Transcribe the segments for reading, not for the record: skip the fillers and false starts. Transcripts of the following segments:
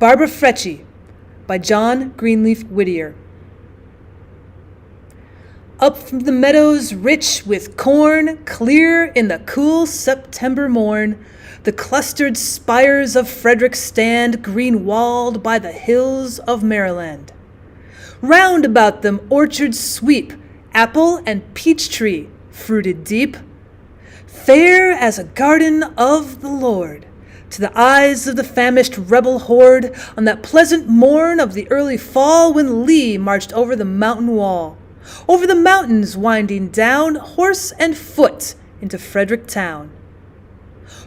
Barbara Frietchie by John Greenleaf Whittier. Up from the meadows rich with corn, clear in the cool September morn, the clustered spires of Frederick stand, green-walled by the hills of Maryland. Round about them orchards sweep, apple and peach tree fruited deep, fair as a garden of the Lord, to the eyes of the famished rebel horde on that pleasant morn of the early fall when Lee marched over the mountain wall, over the mountains winding down, horse and foot, into Frederick town.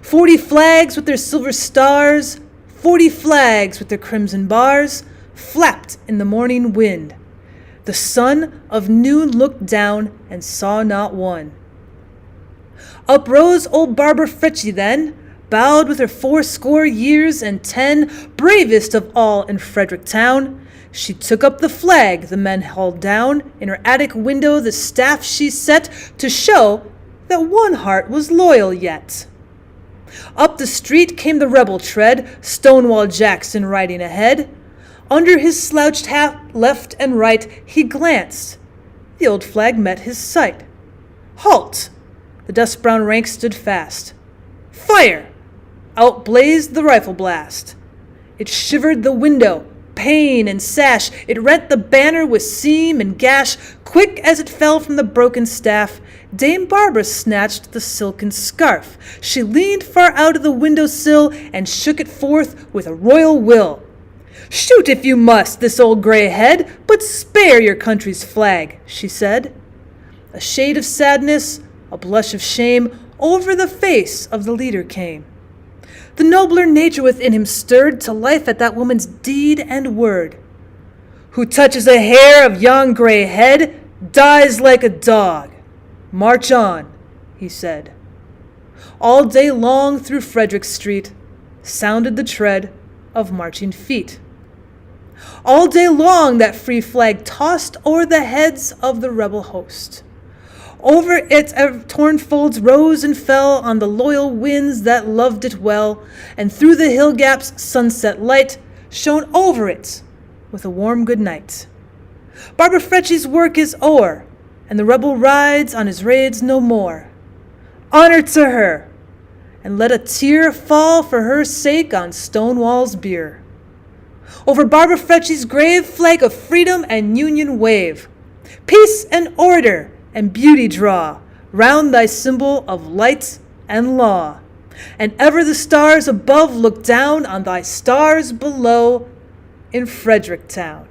40 flags with their silver stars, 40 flags with their crimson bars, flapped in the morning wind. The sun of noon looked down and saw not one. Up rose old Barbara Frietchie then, bowed with her 80 years and 10, bravest of all in Frederick town. She took up the flag the men hauled down. In her attic window the staff she set, to show that one heart was loyal yet. Up the street came the rebel tread, Stonewall Jackson riding ahead. Under his slouched hat, left and right, he glanced. The old flag met his sight. Halt! The dust-brown ranks stood fast. Fire! Out blazed the rifle blast. It shivered the window, pane and sash. It rent the banner with seam and gash. Quick as it fell from the broken staff, Dame Barbara snatched the silken scarf. She leaned far out of the window-sill and shook it forth with a royal will. Shoot if you must, this old gray head, but spare your country's flag, she said. A shade of sadness, a blush of shame, over the face of the leader came. The nobler nature within him stirred to life at that woman's deed and word. Who touches a hair of yon gray head dies like a dog. March on, he said. All day long through Frederick Street sounded the tread of marching feet. All day long that free flag tossed o'er the heads of the rebel host. Over its torn folds rose and fell on the loyal winds that loved it well, and through the hill gaps sunset light shone over it with a warm good night. Barbara Frietchie's work is o'er, and the rebel rides on his raids no more. Honor to her, and let a tear fall for her sake on Stonewall's bier. Over Barbara Frietchie's grave, flag of freedom and union wave. Peace and order and beauty draw round thy symbol of light and law. And ever the stars above look down on thy stars below in Frederick town.